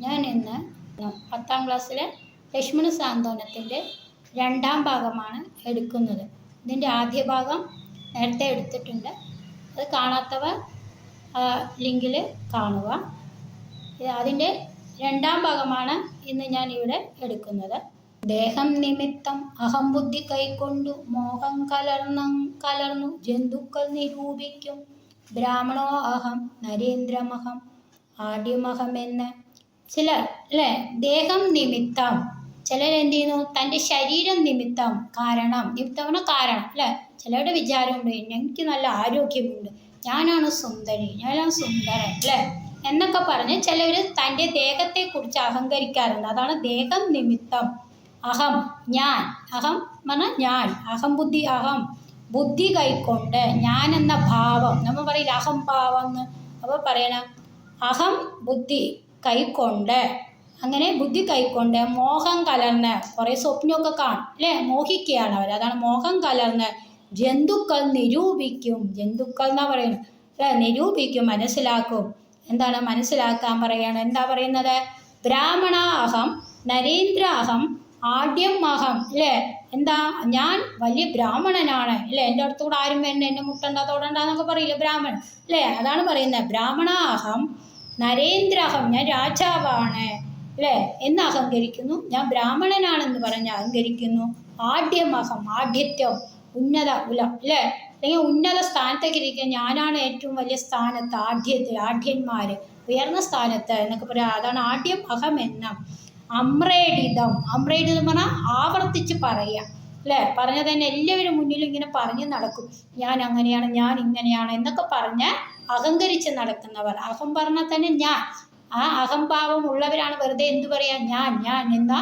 ഞാൻ ഇന്ന് 10ാം ക്ലാസ്സിലെ ലക്ഷ്മണ സാന്ത്വനത്തിൻ്റെ 2ാം ഭാഗമാണ് എടുക്കുന്നത്. ഇതിൻ്റെ ആദ്യ ഭാഗം നേരത്തെ എടുത്തിട്ടുണ്ട്. അത് കാണാത്തവർ ലിങ്കിൽ കാണുക. അതിൻ്റെ 2ാം ഭാഗമാണ് ഇന്ന് ഞാൻ ഇവിടെ എടുക്കുന്നത്. ദേഹം നിമിത്തം അഹംബുദ്ധി കൈക്കൊണ്ടു മോഹം കലർന്നു ജന്തുക്കൾ നിരൂപിക്കും. ബ്രാഹ്മണോ അഹം നരേന്ദ്രമഹം ആദ്യമഹം എന്ന് ചിലർ അല്ലേ, ദേഹം നിമിത്തം ചിലരെന്ത് ചെയ്യുന്നു, തൻ്റെ ശരീരം നിമിത്തം, നിമിത്തം കാരണം അല്ലേ. ചിലരുടെ വിചാരമുണ്ട്, എനിക്ക് നല്ല ആരോഗ്യമുണ്ട്, ഞാനാണ് സുന്ദരി, ഞാനാണ് സുന്ദരൻ അല്ലേ എന്നൊക്കെ പറഞ്ഞ് ചിലർ തൻ്റെ ദേഹത്തെക്കുറിച്ച് അഹങ്കരിക്കാറുണ്ട്. അതാണ് ദേഹം നിമിത്തം. അഹം ഞാൻ, അഹം പറഞ്ഞാൽ ഞാൻ, അഹം ബുദ്ധി കൈക്കൊണ്ട് ഞാൻ എന്ന ഭാവം, നമ്മൾ പറയില്ല അഹംഭാവം എന്ന്. അപ്പോൾ പറയണം അഹം ബുദ്ധി കൈക്കൊണ്ട്, അങ്ങനെ ബുദ്ധി കൈക്കൊണ്ട് മോഹം കലർന്ന്, കുറേ സ്വപ്നമൊക്കെ കാണും അല്ലേ, മോഹിക്കുകയാണ് അവർ. അതാണ് മോഹം കലർന്ന് ജന്തുക്കൾ നിരൂപിക്കും. ജന്തുക്കൾ എന്നാ പറയുന്നത് അല്ലേ, നിരൂപിക്കും, മനസ്സിലാക്കും. എന്താണ് മനസ്സിലാക്കാൻ പറയാണ്? എന്താ പറയുന്നത്? ബ്രാഹ്മണ അഹം നരേന്ദ്ര അഹം ആദ്യം അഹം അല്ലേ. എന്താ, ഞാൻ വലിയ ബ്രാഹ്മണനാണ് അല്ലേ, എൻ്റെ അടുത്തുകൂടെ ആരും വേണ്ട, എന്നെ മുട്ടണ്ട തൊടണ്ട എന്നൊക്കെ പറയില്ല ബ്രാഹ്മണൻ അല്ലേ. അതാണ് പറയുന്നത് ബ്രാഹ്മണ അഹം നരേന്ദ്രഹം, ഞാൻ രാജാവാണ് അല്ലേ എന്ന് അഹങ്കരിക്കുന്നു. ഞാൻ ബ്രാഹ്മണനാണെന്ന് പറഞ്ഞ് അഹങ്കരിക്കുന്നു. ആഢ്യമഹം, ആഢ്യത്വം, ഉന്നത അല്ലേ, അല്ലെങ്കിൽ ഉന്നത സ്ഥാനത്തേക്ക് ഇരിക്കുക, ഞാനാണ് ഏറ്റവും വലിയ സ്ഥാനത്ത്, ആഢ്യന്മാർ ഉയർന്ന സ്ഥാനത്ത് എന്നൊക്കെ പറയാം. അതാണ് ആഢ്യം അഹം എന്ന. അമ്രേഡിതം പറഞ്ഞാൽ ആവർത്തിച്ച് പറയുക അല്ലേ, പറഞ്ഞത് തന്നെ എല്ലാവരും മുന്നിലും ഇങ്ങനെ പറഞ്ഞ് നടക്കും. ഞാൻ അങ്ങനെയാണ്, ഞാൻ ഇങ്ങനെയാണ് എന്നൊക്കെ പറഞ്ഞ് അഹങ്കരിച്ച് നടക്കുന്നവർ. അഹം പറഞ്ഞാൽ തന്നെ ഞാൻ, ആ അഹംഭാവം ഉള്ളവരാണ് വെറുതെ എന്തു പറയാ, ഞാൻ എന്ന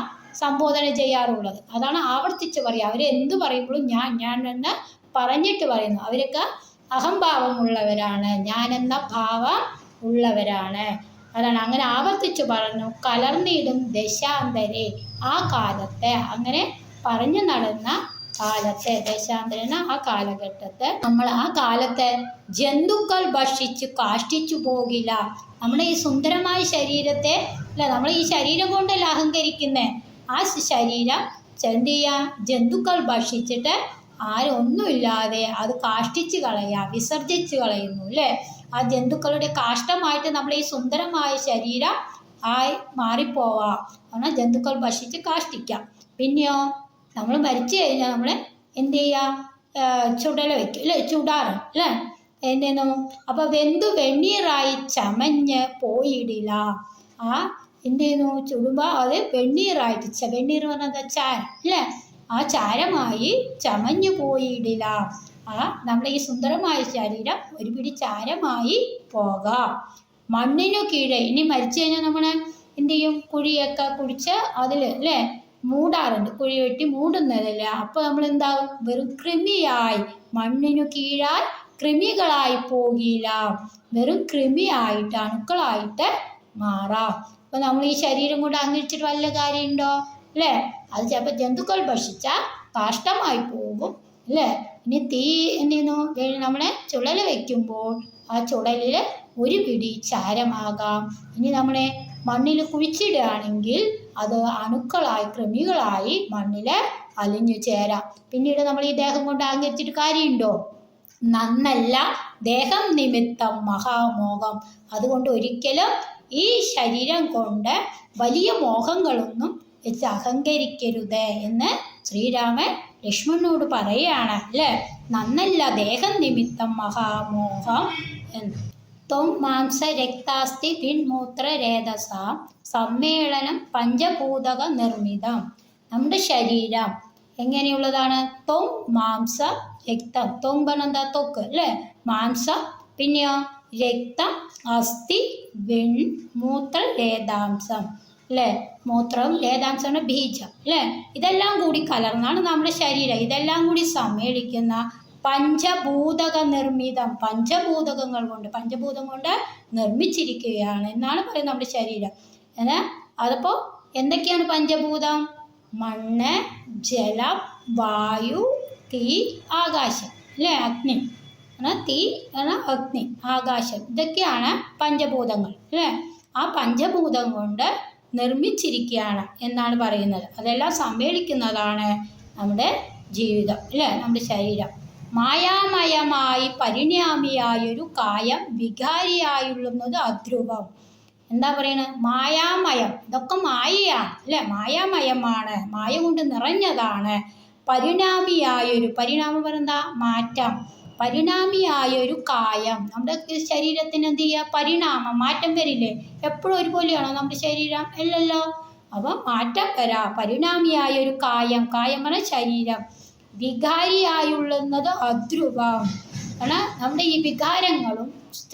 സംബോധന ചെയ്യാറുള്ളത്. അതാണ് ആവർത്തിച്ച് പറയുക. അവർ എന്തു പറയുമ്പോഴും ഞാൻ എന്ന് പറഞ്ഞിട്ട് പറയുന്നു. അവരൊക്കെ അഹംഭാവം ഉള്ളവരാണ്, ഞാൻ എന്ന ഭാവം ഉള്ളവരാണ്. അതാണ് അങ്ങനെ ആവർത്തിച്ച് പറഞ്ഞു. കലർന്നിടും ദശാന്തരെ, ആ കാലത്തെ, അങ്ങനെ പറഞ്ഞു നടന്ന കാലത്തെ, ദശാന്തരന ആ കാലഘട്ടത്തെ, നമ്മൾ ആ കാലത്തെ ജന്തുക്കൾ ഭക്ഷിച്ച് കാഷ്ടിച്ചു പോകില്ല. നമ്മുടെ ഈ സുന്ദരമായ ശരീരത്തെ അല്ല, നമ്മൾ ഈ ശരീരം കൊണ്ടല്ല അഹങ്കരിക്കുന്നത്. ആ ശരീരം എന്ത് ചെയ്യുക, ജന്തുക്കൾ ഭക്ഷിച്ചിട്ട് ആരൊന്നുമില്ലാതെ അത് കാഷ്ടിച്ച് കളയുക, വിസർജിച്ച് കളയുന്നു അല്ലേ. ആ ജന്തുക്കളുടെ കാഷ്ടമായിട്ട് നമ്മൾ ഈ സുന്ദരമായ ശരീരം ആയി മാറിപ്പോവാം. എന്നാൽ ജന്തുക്കൾ ഭക്ഷിച്ച് കാഷ്ടിക്കാം. പിന്നെയോ നമ്മൾ മരിച്ചു കഴിഞ്ഞാൽ നമ്മൾ എന്ത് ചെയ്യുക, ചുടല വയ്ക്കും അല്ലേ, ചുടാറ് അല്ലേ. എന്തെന്നു അപ്പോൾ വെണ്ണീറായി ചമഞ്ഞ് പോയിടില്ല. ആ എന്ത് ചെയ്യുന്നു, ചുടുമ്പോൾ അത് വെണ്ണീറായിട്ട്, വെണ്ണീർ പറഞ്ഞാൽ ചാരം അല്ലേ, ആ ചാരമായി ചമഞ്ഞു പോയിടില്ല. നമ്മുടെ ഈ സുന്ദരമായ ശരീരം ഒരു പിടി ചാരമായി പോകാം. മണ്ണിനു കീഴെ, ഇനി മരിച്ചു കഴിഞ്ഞാൽ നമ്മൾ എന്ത് ചെയ്യും, കുഴിയൊക്കെ കുടിച്ച് അതിൽ അല്ലേ മൂടാറുണ്ട്, കുഴി വെട്ടി മൂടുന്നതല്ല. അപ്പോൾ നമ്മൾ എന്താകും, വെറും കൃമിയായി, മണ്ണിനു കീഴായി കൃമികളായി പോകില്ല, വെറും കൃമിയായിട്ട്, അണുക്കളായിട്ട് മാറാം. അപ്പോൾ നമ്മൾ ഈ ശരീരം കൊണ്ട് അങ്ങിച്ചിട്ട് വല്ല കാര്യമുണ്ടോ അല്ലേ. അത് ചിലപ്പോൾ ജന്തുക്കൾ ഭക്ഷിച്ചാൽ കാഷ്ടമായി പോകും അല്ലേ. ഇനി തീ എന്ത് ചെയ്യുന്നു, നമ്മളെ ചുടൽ വയ്ക്കുമ്പോൾ ആ ചുടലിൽ ഒരു പിടി ചാരമാകാം. ഇനി നമ്മളെ മണ്ണിൽ കുഴിച്ചിടുകയാണെങ്കിൽ അത് അണുക്കളായി, കൃമികളായി മണ്ണിൽ അലിഞ്ഞു ചേരാം. പിന്നീട് നമ്മൾ ഈ ദേഹം കൊണ്ട് അഹങ്കരിച്ചിട്ട് കാര്യമുണ്ടോ? നന്നല്ല ദേഹം നിമിത്തം മഹാമോഹം. അതുകൊണ്ട് ഒരിക്കലും ഈ ശരീരം കൊണ്ട് വലിയ മോഹങ്ങളൊന്നും വെച്ച് അഹങ്കരിക്കരുത് എന്ന് ശ്രീരാമൻ ലക്ഷ്മണനോട് പറയുകയാണ് അല്ലേ. നന്നല്ല ദേഹം നിമിത്തം മഹാമോഹം എന്ന്. ത്വം മാംസ രക്താസ്തി പിൻമൂത്ര രേതസാം സമ്മേളനം പഞ്ചഭൂതക നിർമ്മിതം. നമ്മുടെ ശരീരം എങ്ങനെയുള്ളതാണ്? ത്വം മാംസ രക്തം, ത്വം പറഞ്ഞാൽ ത്വക്ക് അല്ലേ, മാംസം, പിന്നെയോ രക്തം, അസ്ഥി, മൂത്ര രേതാംസം അല്ലേ, മൂത്രവും രേതാംശമാണ് ബീജം അല്ലേ. ഇതെല്ലാം കൂടി കലർന്നാണ് നമ്മുടെ ശരീരം. ഇതെല്ലാം കൂടി സമ്മേളിക്കുന്ന പഞ്ചഭൂതക നിർമ്മിതം, പഞ്ചഭൂതകങ്ങൾ കൊണ്ട്, പഞ്ചഭൂതം കൊണ്ട് നിർമ്മിച്ചിരിക്കുകയാണ് എന്നാണ് പറയുന്നത് നമ്മുടെ ശരീരം. അതപ്പോൾ എന്തൊക്കെയാണ് പഞ്ചഭൂതം? മണ്ണ്, ജലം, വായു, തീ, ആകാശം അല്ലേ. അഗ്നി തീ, അഗ്നി, ആകാശം, ഇതൊക്കെയാണ് പഞ്ചഭൂതങ്ങൾ അല്ലേ. ആ പഞ്ചഭൂതം കൊണ്ട് നിർമ്മിച്ചിരിക്കുകയാണ് എന്നാണ് പറയുന്നത്. അതെല്ലാം സമ്മേളിക്കുന്നതാണ് നമ്മുടെ ജീവിതം, അല്ലേ? നമ്മുടെ ശരീരം മായാമയമായി പരിണാമിയായൊരു കായം വികാരിയായുള്ളുന്നത് അധ്രുവം. എന്താ പറയുന്നത്? മായാമയം, ഇതൊക്കെ മായയാണ്, അല്ലേ? മായാമയമാണ്, മായ കൊണ്ട് നിറഞ്ഞതാണ്. പരിണാമിയായൊരു, പരിണാമം പറഞ്ഞാ മാറ്റം, പരിണാമിയായൊരു കായം. നമ്മുടെ ശരീരത്തിന് എന്ത് ചെയ്യുക? പരിണാമം, മാറ്റം വരില്ലേ? എപ്പോഴും ഒരുപോലെയാണോ നമ്മുടെ ശരീരം? അല്ലല്ലോ. അപ്പം മാറ്റം വരാ. പരിണാമിയായൊരു കായം, കായം പറഞ്ഞാൽ ശരീരം. വികാരിയായുള്ളുന്നത് അധ്രുവം. കാരണം നമ്മുടെ ഈ വികാരങ്ങളും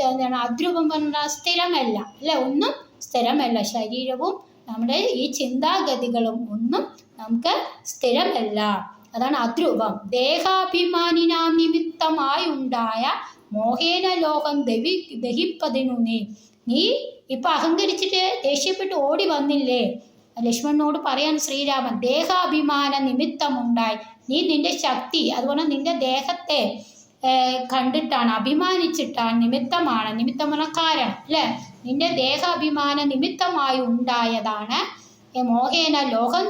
എന്താണ്? അധ്രുവം പറഞ്ഞാൽ സ്ഥിരമല്ല, അല്ലെ? ഒന്നും സ്ഥിരമല്ല. ശരീരവും നമ്മുടെ ഈ ചിന്താഗതികളും ഒന്നും നമുക്ക് സ്ഥിരമല്ല. അതാണ് അധ്രുവം. ദേഹാഭിമാനിനാം നിമിത്തമായി ഉണ്ടായ മോഹേന ലോകം ദഹിപ്പതിനു നീ ഇപ്പൊ അഹങ്കരിച്ചിട്ട് ദേഷ്യപ്പെട്ട് ഓടി വന്നില്ലേ? ലക്ഷ്മണനോട് പറയാൻ ശ്രീരാമൻ, ദേഹാഭിമാന നിമിത്തമുണ്ടായി. നീ നിന്റെ ശക്തി, അതുപോലെ നിന്റെ ദേഹത്തെ കണ്ടിട്ടാണ്, അഭിമാനിച്ചിട്ടാണ്, നിമിത്തമാണ്. നിമിത്തം പറഞ്ഞ കാരണം, അല്ലേ? നിന്റെ ദേഹാഭിമാന നിമിത്തമായി ഉണ്ടായതാണ് മോഹേന ലോകം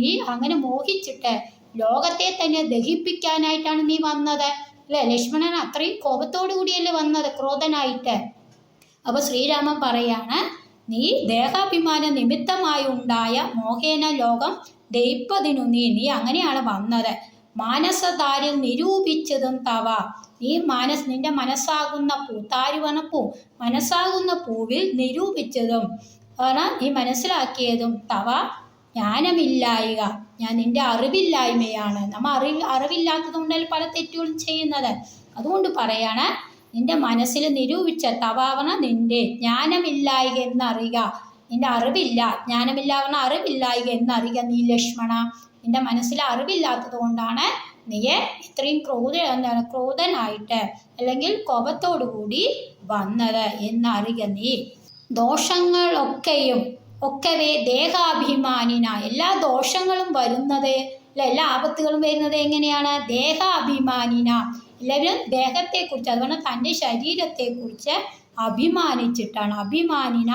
നീ അങ്ങനെ മോഹിച്ചിട്ട് ലോകത്തെ തന്നെ ദഹിപ്പിക്കാനായിട്ടാണ് നീ വന്നത്, അല്ലേ? ലക്ഷ്മണൻ അത്രയും കോപത്തോടു കൂടിയല്ലേ വന്നത്, ക്രോധനായിട്ട്. അപ്പൊ ശ്രീരാമൻ പറയാണ്, നീ ദേഹാഭിമാന നിമിത്തമായി ഉണ്ടായ മോഹേന ലോകം ദയിപ്പതിനു നീ അങ്ങനെയാണ് വന്നത്. മാനസതാരിൽ നിരൂപിച്ചതും തവ, നീ നിന്റെ മനസ്സാകുന്ന പൂ, താരുവന പൂ, മനസ്സാകുന്ന പൂവിൽ നിരൂപിച്ചതും നീ മനസ്സിലാക്കിയതും തവ ജ്ഞാനമില്ലായ്ക, ഞാൻ നിന്റെ അറിവില്ലായ്മയാണ്. നമ്മ അറിവില്ലാത്തത് കൊണ്ടല്ല പല തെറ്റുകളും ചെയ്യുന്നത്. അതുകൊണ്ട് പറയാണ്, നിന്റെ മനസ്സിൽ നിരൂപിച്ച തവാവണ നിന്റെ ജ്ഞാനമില്ലായ്ക എന്നറിയുക. നിന്റെ അറിവില്ല, ജ്ഞാനമില്ലാവണ അറിവില്ലായ്ക എന്നറിയുക നീ ലക്ഷ്മണ. നിന്റെ മനസ്സിൽ അറിവില്ലാത്തത് കൊണ്ടാണ് നീ ഇത്രയും ക്രോധനായിട്ട് അല്ലെങ്കിൽ കോപത്തോടു കൂടി വന്നത് എന്നറിയുക നീ. ദോഷങ്ങളൊക്കെയും ഒക്കവേ ദേഹാഭിമാനിന, എല്ലാ ദോഷങ്ങളും വരുന്നത്, എല്ലാ ആപത്തുകളും വരുന്നത് എങ്ങനെയാണ്? ദേഹാഭിമാനിന, എല്ലാവരും ദേഹത്തെക്കുറിച്ച്, അതുപോലെ തൻ്റെ ശരീരത്തെക്കുറിച്ച് അഭിമാനിച്ചിട്ടാണ്. അഭിമാനിന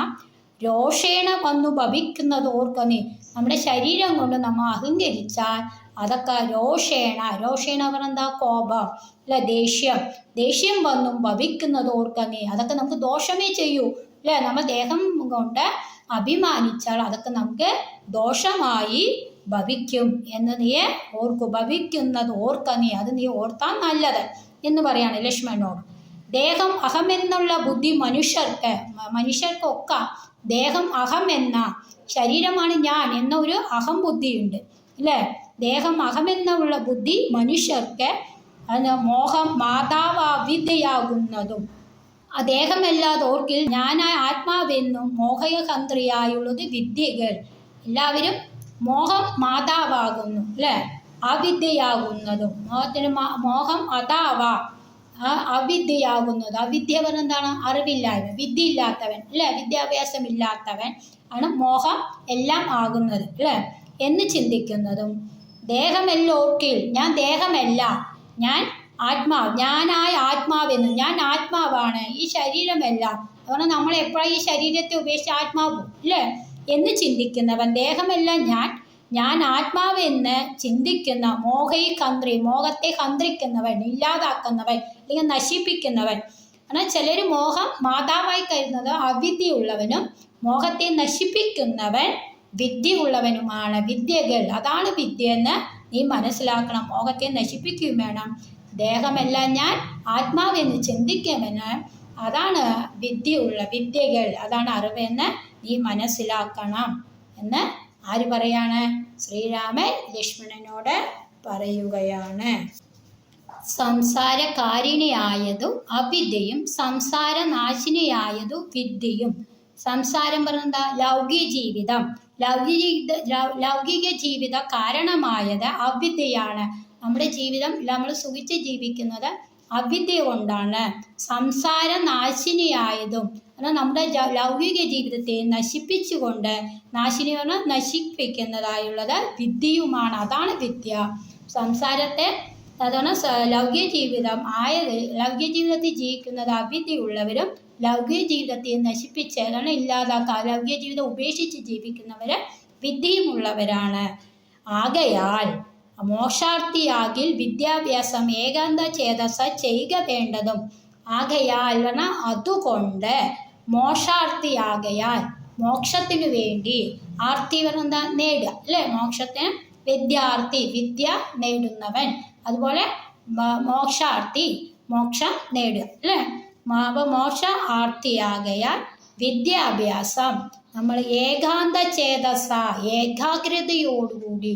രോഷേണ വന്നു ഭവിക്കുന്നത് ഓർക്ക നീ. നമ്മുടെ ശരീരം കൊണ്ട് നമ്മൾ അഹങ്കരിച്ചാൽ അതൊക്കെ രോഷേണ പറഞ്ഞാ കോപം, അല്ലെ? ദേഷ്യം വന്നും ഭവിക്കുന്നത് ഓർക്ക നീ. അതൊക്കെ നമുക്ക് ദോഷമേ ചെയ്യൂ, അല്ലെ? നമ്മൾ ദേഹം കൊണ്ട് അഭിമാനിച്ചാൽ അതൊക്കെ നമുക്ക് ദോഷമായി ഭവിക്കും എന്ന് നീ ഓർക്കു. ഭവിക്കുന്നത് ഓർക്ക നീ, അത് നീ ഓർത്താൻ നല്ലത് എന്ന് പറയാണ് ലക്ഷ്മണനോട്. ദേഹം അഹമെന്നുള്ള ബുദ്ധി മനുഷ്യർക്കൊക്കെ ദേഹം അഹം എന്ന, ശരീരമാണ് ഞാൻ എന്ന ഒരു അഹം ബുദ്ധിയുണ്ട്, അല്ലേ? ദേഹം അഹമെന്നുള്ള ബുദ്ധി മനുഷ്യർക്ക് മോഹം മാതാവ് അവിദ്യയാകുന്നതും, ആ ദേഹമല്ലാതെ ഓർക്കിൽ ഞാനായ ആത്മാവെന്നും മോഹയതന്ത്രിയായുള്ളത് വിദ്യകൾ. എല്ലാവരും മോഹം മാതാവാകുന്നു, അല്ലേ? അവിദ്യയാകുന്നതും, മോഹം അതാവാ അവിദ്യയാകുന്നത്. അവിദ്യ പറഞ്ഞ എന്താണ്? അറിവില്ലായ്മ, വിദ്യ ഇല്ലാത്തവൻ, അല്ലേ? വിദ്യാഭ്യാസം ഇല്ലാത്തവൻ ആണ് മോഹം എല്ലാം ആകുന്നത്, അല്ലേ? എന്ന് ചിന്തിക്കുന്നതും. ദേഹമെല്ലോർക്കിൽ ഞാൻ ദേഹമല്ല, ഞാൻ ആത്മാവ്, ഞാനായ ആത്മാവെന്നും, ഞാൻ ആത്മാവാണ്, ഈ ശരീരമല്ല. അതുകൊണ്ട് നമ്മൾ എപ്പോഴാണ് ഈ ശരീരത്തെ ഉപേക്ഷിച്ച് ആത്മാവും, അല്ലേ? എന്ന് ചിന്തിക്കുന്നവൻ, ദേഹമല്ല ഞാൻ ആത്മാവെന്ന് ചിന്തിക്കുന്ന മോഹത്തെ ഹന്ത്രിക്കുന്നവൻ, ഇല്ലാതാക്കുന്നവൻ, അല്ലെങ്കിൽ നശിപ്പിക്കുന്നവൻ. എന്നാൽ ചിലർ മോഹം മാതാവായി കരുതുന്നത് അവിദ്യയുള്ളവനും മോഹത്തെ നശിപ്പിക്കുന്നവൻ വിദ്യയുള്ളവനുമാണ്. വിദ്യകൾ, അതാണ് വിദ്യ എന്ന് നീ മനസ്സിലാക്കണം. മോഹത്തെ നശിപ്പിക്കുകയും വേണം. ദേഹമല്ല ഞാൻ ആത്മാവെന്ന് ചിന്തിക്കുമെന്ന്, അതാണ് വിദ്യകൾ, അതാണ് അറിവെന്ന് നീ മനസ്സിലാക്കണം എന്ന് ആര് പറയാണ്? ശ്രീരാമൻ ലക്ഷ്മണനോട് പറയുകയാണ്. സംസാരകാരിണിയായതു അവിദ്യയും സംസാരനാശിനിയായതു വിദ്യയും. സംസാരം പറഞ്ഞാ ലൗകിക ജീവിതം, ലൗകിക ജീവിത കാരണമായത് അവിദ്യയാണ്. നമ്മുടെ ജീവിതം നമ്മൾ സുഖിച്ച് ജീവിക്കുന്നത് അവിദ്യ കൊണ്ടാണ്. സംസാരനാശിനിയായതും നമ്മുടെ ലൗകിക ജീവിതത്തെ നശിപ്പിച്ചുകൊണ്ട്, നാശിനി പറഞ്ഞാൽ നശിപ്പിക്കുന്നതായുള്ളത് വിദ്യയുമാണ്. അതാണ് വിദ്യ. സംസാരത്തെ അതാണ് ലൗകിക ജീവിതത്തിൽ ജീവിക്കുന്നത് അവിദ്യയുള്ളവരും ലൗകിക ജീവിതത്തെ നശിപ്പിച്ച് കാരണം ഇല്ലാതാക്കുക, ലൗകിക ജീവിതം ഉപേക്ഷിച്ച് ജീവിക്കുന്നവർ വിദ്യയുമുള്ളവരാണ്. ആകയാൽ മോക്ഷാർത്ഥിയാകിൽ വിദ്യാഭ്യാസം ഏകാന്ത ചേതസ ചെയ്യുക വേണ്ടതും. ആകയാൽ പറഞ്ഞാൽ അതുകൊണ്ട്, മോക്ഷാർത്ഥിയാകയാൽ മോക്ഷത്തിനു വേണ്ടി, ആർത്തി പറഞ്ഞാൽ നേടുക അല്ലേ, മോക്ഷത്തിന് വിദ്യാർത്ഥി വിദ്യ നേടുന്നവൻ, അതുപോലെ മോക്ഷാർത്ഥി മോക്ഷം നേടുക അല്ലേ. അപ്പോൾ മോക്ഷ ആർത്തിയാകയാൽ വിദ്യാഭ്യാസം നമ്മൾ ഏകാന്ത ചേതസ ഏകാഗ്രതയോടുകൂടി,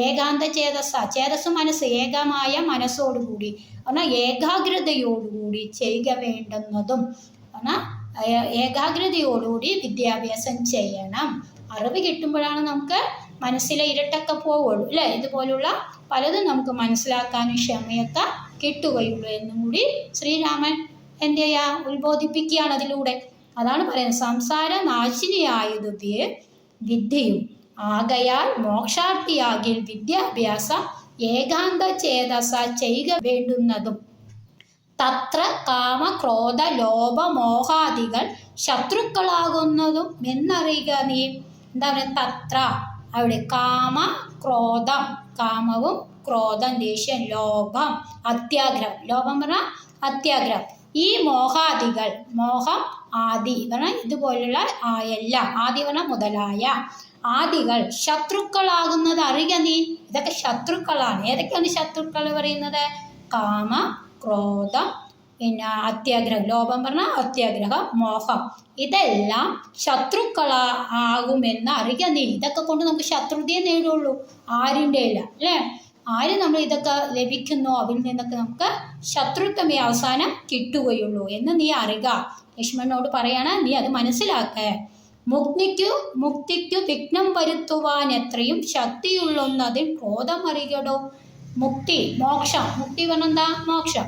ഏകാന്ത ചേതസ ചേതസ് മനസ്സ്, ഏകമായ മനസ്സോടുകൂടി എന്നാൽ ഏകാഗ്രതയോടുകൂടി ചെയ്യുക വേണ്ടുന്നതും എന്നാൽ ഏകാഗ്രതയോടുകൂടി വിദ്യാഭ്യാസം ചെയ്യണം. അറിവ് കിട്ടുമ്പോഴാണ് നമുക്ക് മനസ്സിലെ ഇരട്ടൊക്കെ പോവുള്ളൂ അല്ലേ. ഇതുപോലുള്ള പലതും നമുക്ക് മനസ്സിലാക്കാനും ക്ഷമയൊക്കെ കിട്ടുകയുള്ളൂ എന്നും കൂടി ശ്രീരാമൻ എന്ത് ചെയ്യുക, ഉത്ബോധിപ്പിക്കുകയാണ് അതിലൂടെ. അതാണ് പറയുന്നത്, സംസാര നാശിനിയായത് വിദ്യയും. ആകയാൽ മോക്ഷാർത്ഥിയാകിൽ വിദ്യാഭ്യാസം ഏകാന്ത ചേതസ ചെയ്യുക വേണ്ടുന്നതും. തത്ര കാമ ക്രോധ ലോഭ മോഹാദികൾ ശത്രുക്കളാകുന്നതും എന്നറിയുക നീ. എന്താ പറയുക, തത്ര അവിടെ കാമ ക്രോധം, കാമവും ക്രോധം ദേഷ്യം, ലോഭം അത്യാഗ്രഹം, ലോഭം പറഞ്ഞാൽ അത്യാഗ്രഹം, ഈ മോഹാദികൾ, മോഹം ആദി പറഞ്ഞാൽ ഇതുപോലുള്ള എല്ലാം, ആദി പറഞ്ഞാൽ മുതലായ ആദികൾ ശത്രുക്കളാകുന്നത് അറിയുക നീ. ഇതൊക്കെ ശത്രുക്കളാണ്. ഏതൊക്കെയാണ് ശത്രുക്കൾ പറയുന്നത്? കാമ ക്രോധം, പിന്നെ അത്യാഗ്രഹം, ലോഭം പറഞ്ഞാൽ അത്യാഗ്രഹം, മോഹം, ഇതെല്ലാം ശത്രുക്കളാകുമെന്ന് അറിയുക നീ. ഇതൊക്കെ കൊണ്ട് നമുക്ക് ശത്രുതയെ നേടുള്ളൂ, ആരിൻ്റെ ഇല്ല അല്ലേ. ആര് നമ്മൾ ഇതൊക്കെ ലഭിക്കുന്നോ അവരിൽ നിന്നൊക്കെ നമുക്ക് ശത്രുത്വമേ അവസാനം കിട്ടുകയുള്ളൂ എന്ന് നീ അറിയുക. ലക്ഷ്മണനോട് പറയാണ്, നീ അത് മനസ്സിലാക്ക. മുക്തിക്കു വിഘ്നം വരുത്തുവാൻ എത്രയും ശക്തിയുള്ളൊന്നതിൽ ക്രോധം അറിയടോ. മുക്തി മോക്ഷം, മുക്തി പറഞ്ഞെന്താ മോക്ഷം,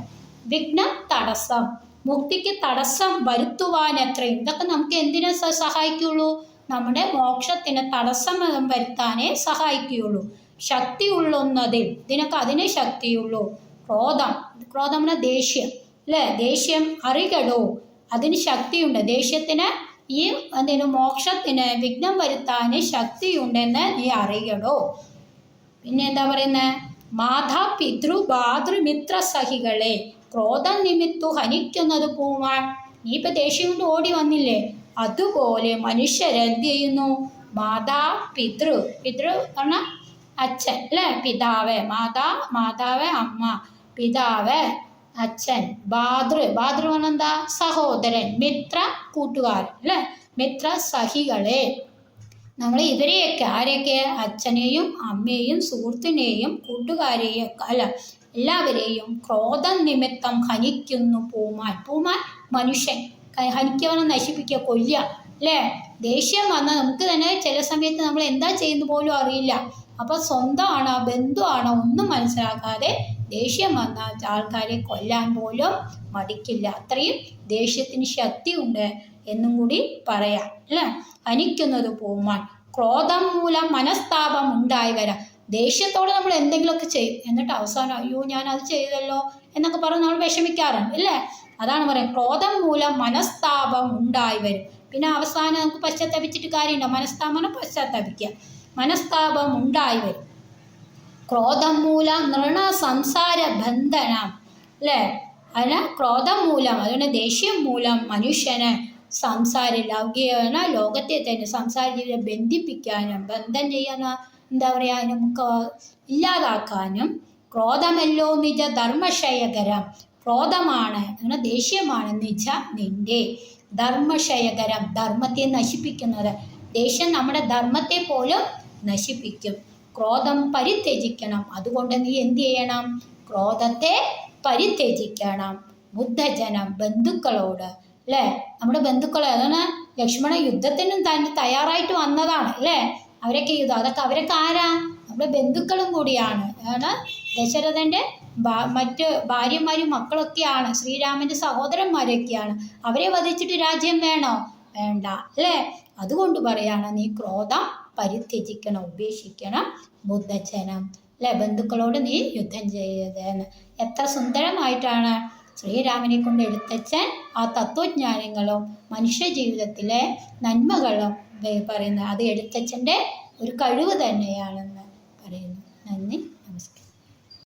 വിഘ്നം തടസ്സം, മുക്തിക്ക് തടസ്സം വരുത്തുവാൻ എത്രയും, ഇതൊക്കെ നമുക്ക് എന്തിനെ സഹായിക്കുള്ളൂ, നമ്മുടെ മോക്ഷത്തിന് തടസ്സം വരുത്താനേ സഹായിക്കുകയുള്ളൂ. ശക്തി ഉള്ളൊന്നതിൽ, ഇതിനൊക്കെ അതിനെ ശക്തിയുള്ളൂ. ക്രോധം, ക്രോധം പറഞ്ഞാൽ ദേഷ്യം അല്ലേ, ദേഷ്യം അറികടോ, അതിന് ശക്തിയുണ്ട്. ദേഷ്യത്തിന് ഈ മോക്ഷത്തിന് വിഘ്നം വരുത്താൻ ശക്തിയുണ്ടെന്ന് നീ അറിയടോ. പിന്നെ എന്താ പറയുന്നത്, മാതാ പിതൃ ഭാതൃമിത്ര സഹികളെ ക്രോധം നിമിത്തു ഹനിക്കുന്നത് പൂവാൻ. നീ ഇപ്പം ദേഷ്യം കൊണ്ട് ഓടി വന്നില്ലേ, അതുപോലെ മനുഷ്യരെന്ത് ചെയ്യുന്നു, മാതാ പിതൃ, പിതൃ പറഞ്ഞാൽ അച്ഛൻ അല്ലേ, പിതാവ്, മാതാവ് അമ്മ, പിതാവ് അച്ഛൻ, ഭാതൃ, ഭാതൃ പറഞ്ഞെന്താ സഹോദരൻ, മിത്ര കൂട്ടുകാരൻ അല്ലേ, മിത്ര സഹികളെ, നമ്മൾ ഇവരെയൊക്കെ, ആരെയൊക്കെ, അച്ഛനെയും അമ്മയെയും സുഹൃത്തിനെയും കൂട്ടുകാരെയും അല്ല എല്ലാവരെയും ക്രോധം നിമിത്തം ഹനിക്കുന്നു പൂമാൻ. പൂമാൻ മനുഷ്യൻ, ഹനിക്കുക, നശിപ്പിക്കുക, കൊല്ലുക അല്ലേ. ദേഷ്യം വന്നാൽ നമുക്ക് തന്നെ ചില സമയത്ത് നമ്മൾ എന്താ ചെയ്യുന്ന പോലും അറിയില്ല. അപ്പോൾ സ്വന്തമാണോ ബന്ധുവാണോ ഒന്നും മനസ്സിലാക്കാതെ ദേഷ്യം വന്നാൽ ആൾക്കാരെ കൊല്ലാൻ പോലും മടിക്കില്ല. അത്രയും ദേഷ്യത്തിന് ശക്തിയുണ്ട് എന്നും കൂടി പറയാം അല്ലേ. ഹനിക്കുന്നത് പൂമാൻ. ക്രോധം മൂലം മനസ്താപം ഉണ്ടായി വരാം. ദേഷ്യത്തോടെ നമ്മൾ എന്തെങ്കിലുമൊക്കെ ചെയ്യും, എന്നിട്ട് അവസാനം അയ്യോ ഞാൻ അത് ചെയ്തല്ലോ എന്നൊക്കെ പറഞ്ഞ് നമ്മൾ വിഷമിക്കാറുണ്ട് അല്ലേ. അതാണ് പറയുന്നത്, ക്രോധം മൂലം മനസ്താപം ഉണ്ടായി വരും. പിന്നെ അവസാനം നമുക്ക് പശ്ചാത്തപിച്ചിട്ട് കാര്യമുണ്ടോ, മനസ്താപം പശ്ചാത്തപിക്കുക, മനസ്താപം ഉണ്ടായി വരും. ക്രോധം മൂലം നൃണ സംസാര ബന്ധനം അല്ലേ. അല്ല ക്രോധം മൂലം, അതുകൊണ്ട് ദേഷ്യം മൂലം മനുഷ്യന് സംസാര ലൗകിക ലോകത്തെ തന്നെ സംസാര ജീവിതം ബന്ധിപ്പിക്കാനും ബന്ധം ചെയ്യാനും എന്താ പറയുക, നമുക്ക് ഇല്ലാതാക്കാനും. ക്രോധമല്ലോ നിജ ധർമ്മക്ഷയകരം, ക്രോധമാണ് അങ്ങനെ ദേഷ്യമാണ് നിജ നിന്റെ ധർമ്മക്ഷയകരം, ധർമ്മത്തെ നശിപ്പിക്കുന്നത്. ദേഷ്യം നമ്മുടെ ധർമ്മത്തെ പോലും നശിപ്പിക്കും. ക്രോധം പരിത്യജിക്കണം. അതുകൊണ്ട് നീ എന്ത് ചെയ്യണം, ക്രോധത്തെ പരിത്യജിക്കണം. ബുദ്ധജനം, ബന്ധുക്കളോട് അല്ലേ, നമ്മുടെ ബന്ധുക്കളെ, അതാണ് ലക്ഷ്മണ യുദ്ധത്തിനും തന്നെ തയ്യാറായിട്ട് വന്നതാണ് അല്ലേ. അവരൊക്കെ യുദ്ധം, അതൊക്കെ അവരൊക്കെ ആരാ, നമ്മുടെ ബന്ധുക്കളും കൂടിയാണ്. ആണ് ദശരഥൻ്റെ മറ്റ് ഭാര്യമാരും മക്കളൊക്കെയാണ്, ശ്രീരാമൻ്റെ സഹോദരന്മാരൊക്കെയാണ്. അവരെ വധിച്ചിട്ട് രാജ്യം വേണോ, വേണ്ട അല്ലേ. അതുകൊണ്ട് പറയാണ് നീ ക്രോധം പരിത്യജിക്കണം, ഉപേക്ഷിക്കണം. ബുദ്ധജനം അല്ലെ, ബന്ധുക്കളോട് നീ യുദ്ധം ചെയ്തതെന്ന്. എത്ര സുന്ദരമായിട്ടാണ് ശ്രീരാമനെ കൊണ്ട് എഴുത്തച്ഛൻ ആ തത്വജ്ഞാനങ്ങളും മനുഷ്യ ജീവിതത്തിലെ നന്മകളും പറയുന്നത് അത് എഴുത്തച്ഛൻ്റെ ഒരു കഴിവ് തന്നെയാണെന്ന് പറയുന്നു. നന്ദി, നമസ്കാരം.